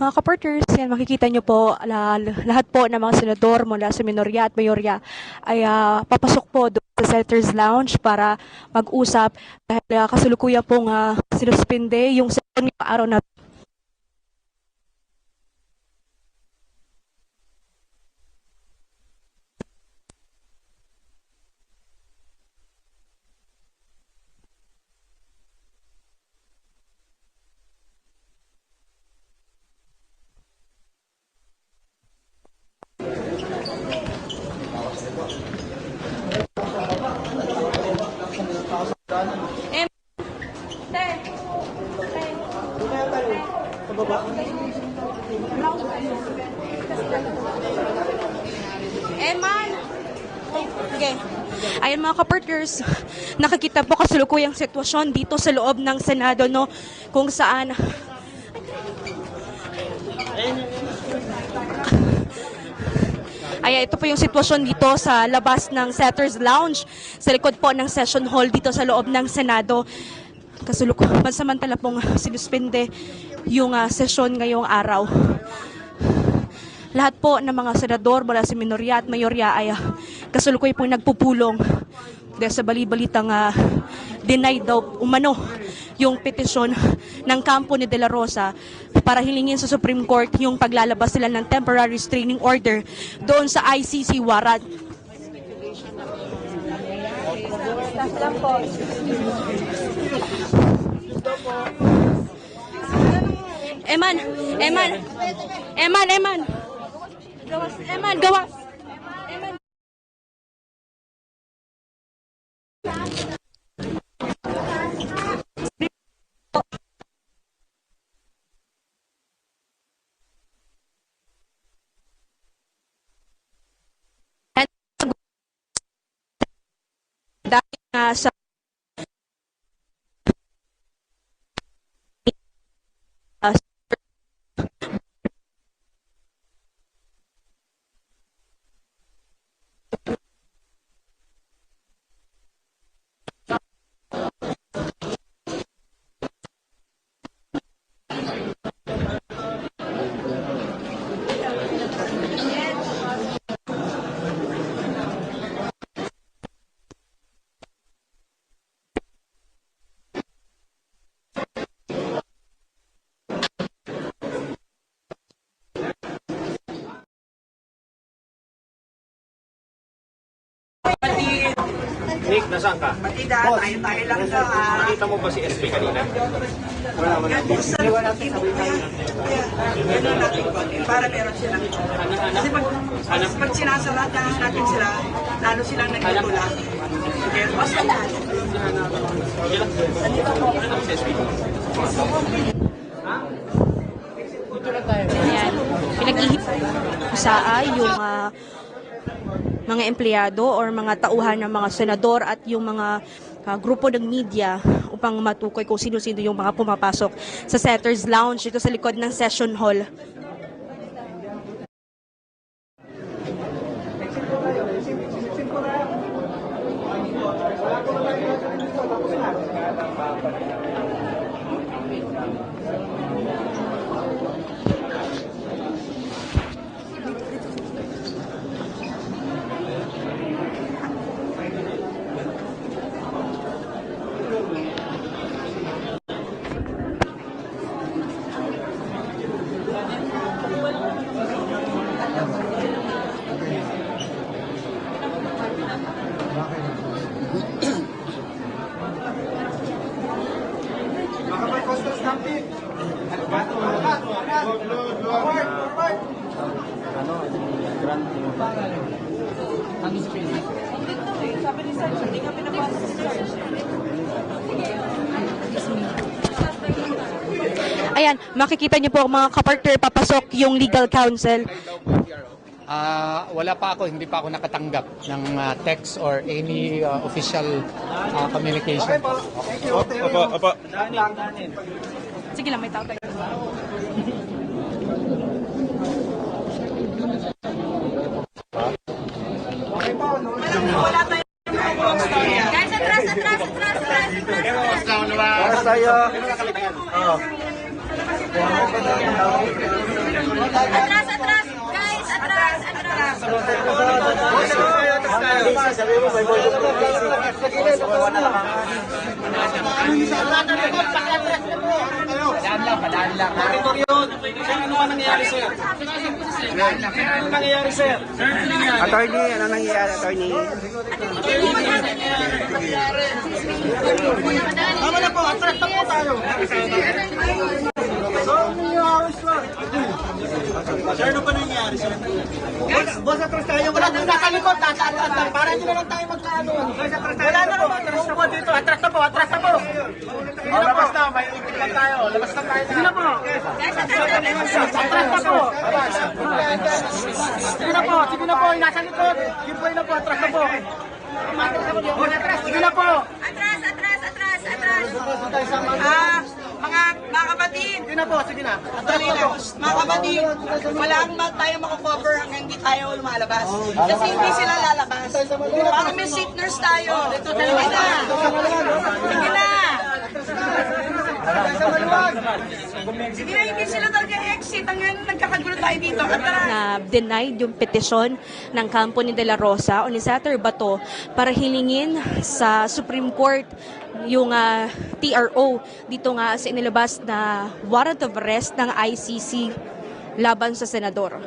Mga kapartners, yan makikita nyo po lahat po ng mga senador mula sa minorya at mayorya ay papasok po doon sa Senators Lounge para mag-usap dahil kasalukuyan pong sinuspinde yung session ngayong araw na Eman! Okay. Ayan mga kapartners, nakikita po kasalukuyang sitwasyon dito sa loob ng Senado, no, kung saan ito po yung sitwasyon dito sa labas ng Senators Lounge, sa likod po ng session hall dito sa loob ng Senado. Pansamantala pong sinuspende yung sesyon ngayong araw. Lahat po ng mga senador mula sa minorya at mayorya ay kasalukuy pong nagpupulong dahil sa bali-balitang denied daw umano yung petisyon ng kampo ni De La Rosa para hilingin sa Supreme Court yung paglalabas nila ng temporary restraining order doon sa ICC warrant. Eman! Gawas! Eman! Dahil sa Nick, nasaan ka? Matida, tayo lang sa... Nakita mo ba si SP kanina? Wala mo natin. Ganun natin po. Para meron silang... Kasi pag sinasalat natin sila, lalo silang nagtutula. Sige, basta yan. Ayan, pinag-ihip sa yung mga empleyado or mga tauhan ng mga senador at yung mga grupo ng media upang matukoy kung sino-sino yung mga pumapasok sa Senators Lounge dito sa likod ng session hall. Ayan, makikita niyo po mga kapartner, papasok yung legal counsel. Wala pa ako, hindi pa ako nakatanggap ng text or any official communication. Opo. Sige lang, may tao tayo. Wala tayo. Guys, atras. Tayo. Atras, atras! Guys, atras, atras! Attorney, ano nangyayari, attorney? Tama na po, atras na po tayo! Sir, ano pa nangyari, sir? Boss, atras tayo. Wala nang nakalikot. Para hindi na lang tayo magkaano. Wala na naman. Atras na po dito. Atras na po. Atras na po. Labas na. May itik lang tayo. Labas na tayo. Sige na po. Atras na po. Sige na po. Sige na po. Nasa likod. Giveaway na po. Atras na po. Sige na po. Atras, atras, atras, atras! Mga kapatid. Sige na po. Sige na. Atras na po. Mga kapatid. Walang tayo makakover hanggang hindi tayo lumalabas. Kasi hindi sila lalabas. Baka may seat nurse tayo. Sige na. Sige na. Sige na, hindi sila talaga exit. Hanggang nagkakagulo tayo dito. Atras. Na denied yung petisyon ng kampo ni De La Rosa o ni Senator Bato para hilingin sa Supreme Court yung TRO dito nga sa inilabas na warrant of arrest ng ICC laban sa senador.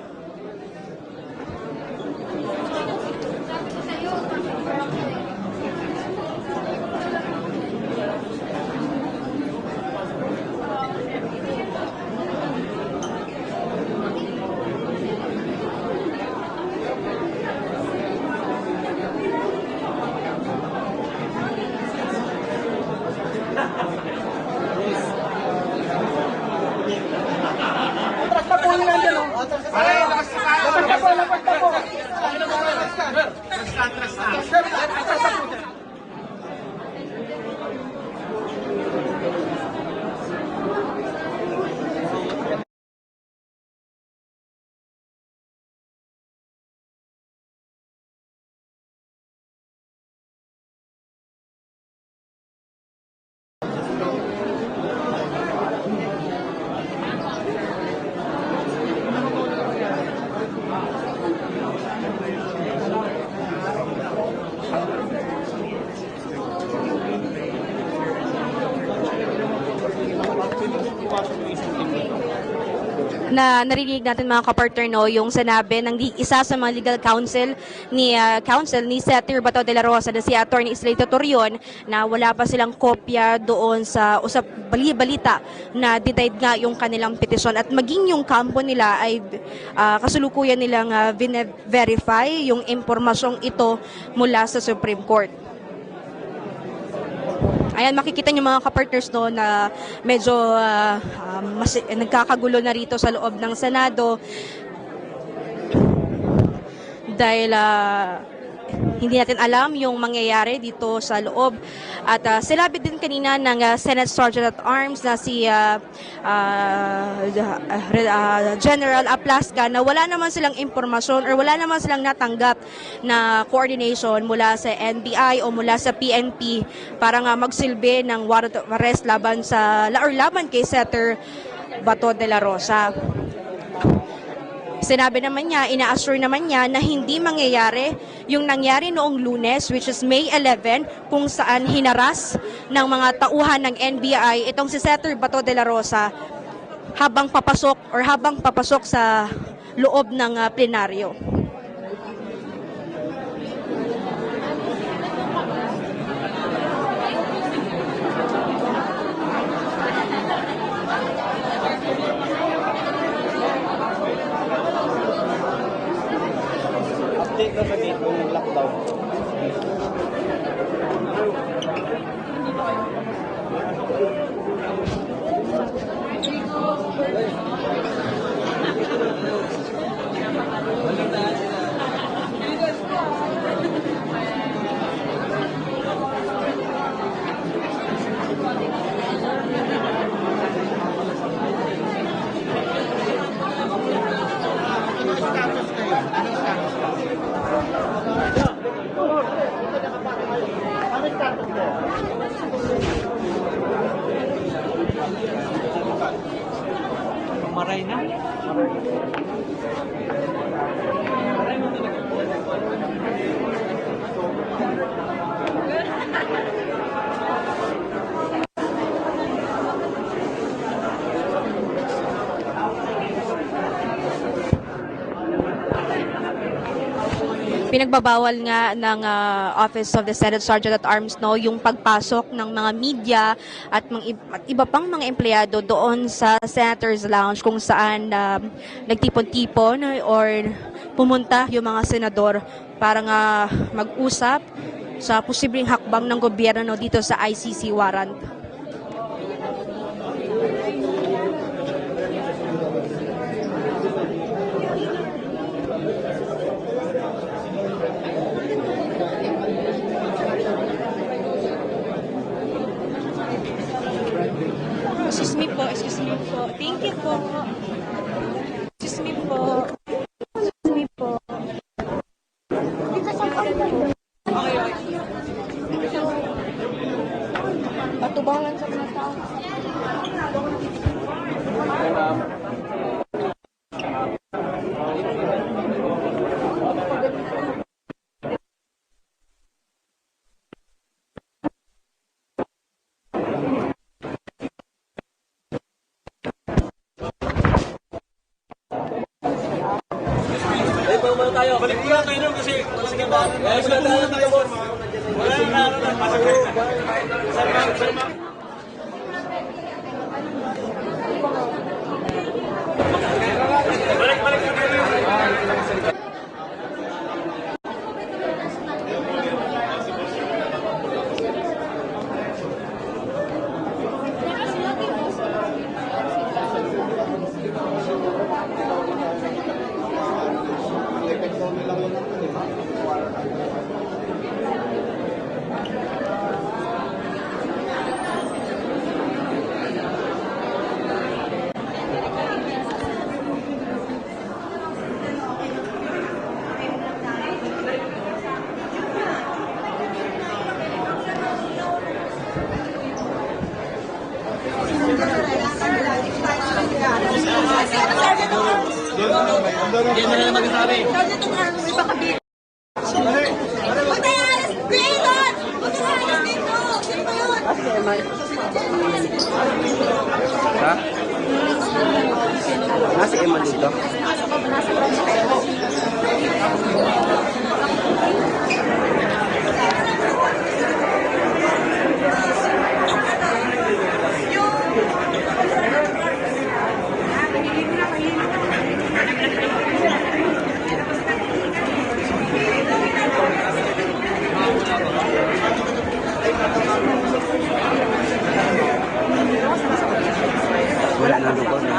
Na narinig natin mga kapartner no, yung sinabi ng isa sa mga legal counsel ni Senator Bato de la Rosa na si Attorney Islay Torion na wala pa silang kopya doon sa usap balita na denied nga yung kanilang petisyon at maging yung kampo nila ay kasulukuyan nilang verify yung impormasyong ito mula sa Supreme Court. Ayan, makikita niyo mga kapartners no, na medyo nagkakagulo na rito sa loob ng Senado dahil hindi natin alam yung mangyayari dito sa loob. At sinabi din kanina ng Senate Sergeant at Arms na si General Aplasca na wala naman silang impormasyon or wala naman silang natanggap na coordination mula sa NBI o mula sa PNP para nga magsilbi ng warrant of arrest laban kay Senator Bato de la Rosa. Sinabi naman niya, ina-assure naman niya na hindi mangyayari yung nangyari noong Lunes, which is May 11, kung saan hinaras ng mga tauhan ng NBI itong si Senator Bato de la Rosa habang papasok sa loob ng plenaryo. Update na sa date ng lockdown. Pinagbabawal nga ng Office of the Senate Sergeant at Arms yung pagpasok ng mga media at iba pang mga empleyado doon sa Senator's Lounge kung saan nagtipon-tipon or pumunta yung mga senador para nga mag-usap sa posibleng hakbang ng gobyerno dito sa ICC warrant. Excuse me po, excuse me po. Thank you po. Excuse me po. Excuse me po. Patubangan sa mga tao. Balik muna tayo doon kasi balik muna tayo, boss. Wala na, pasok. Salma. Balik tayo. Hindi mo na naman magsasabi. Sergeant of Arms, may pakabit. Huwag tayo alas dito! Huwag tayo alas dito! Sino ba yun? Ha? Nasa Eman dito? Wala na lugar na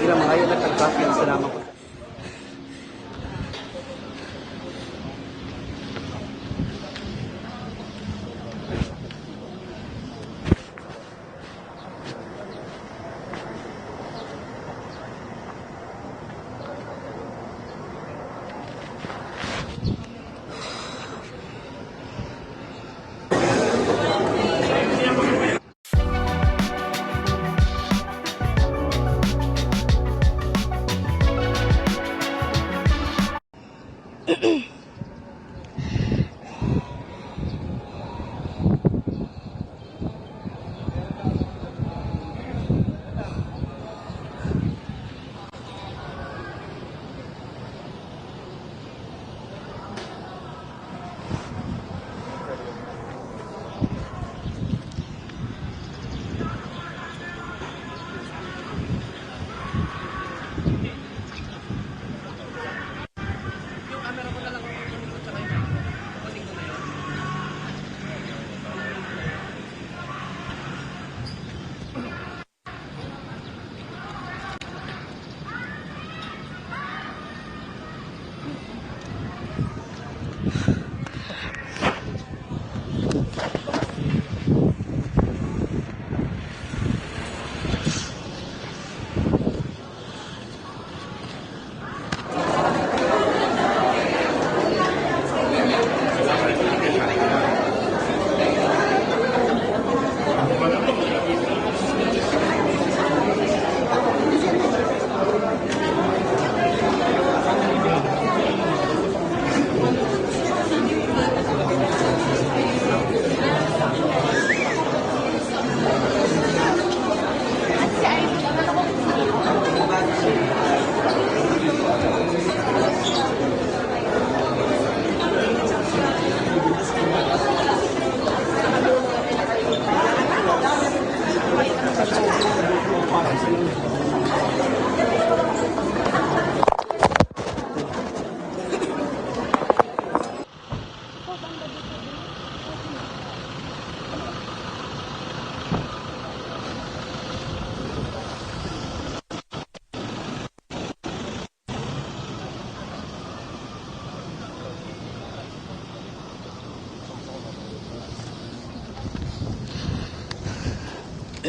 sila mga yun nagtagpapin. Salamat po.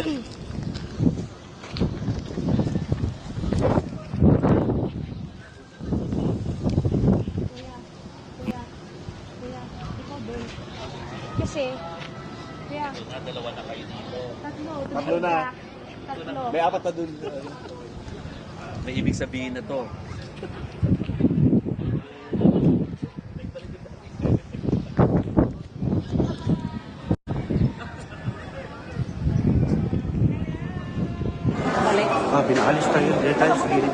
Kuya, ikaw ba? Kasi, kuya. Dalawa na kayo dito. Tatlo na. Tatlo. May apat na dun. May ibig sabihin na to. Pinaalis tayo. Dito tayo sa gilid.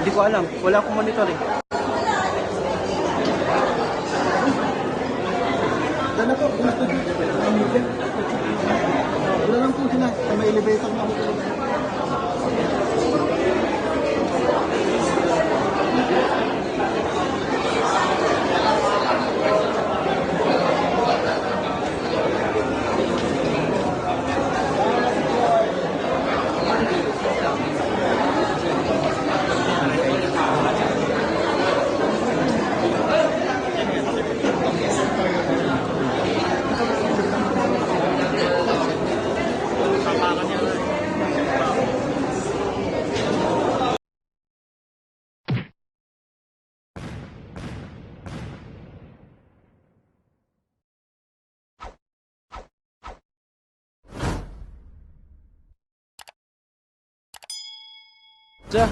Hindi ko alam. Wala akong monitor eh. Dala po. Wala lang po sila. May elevator na po. Sa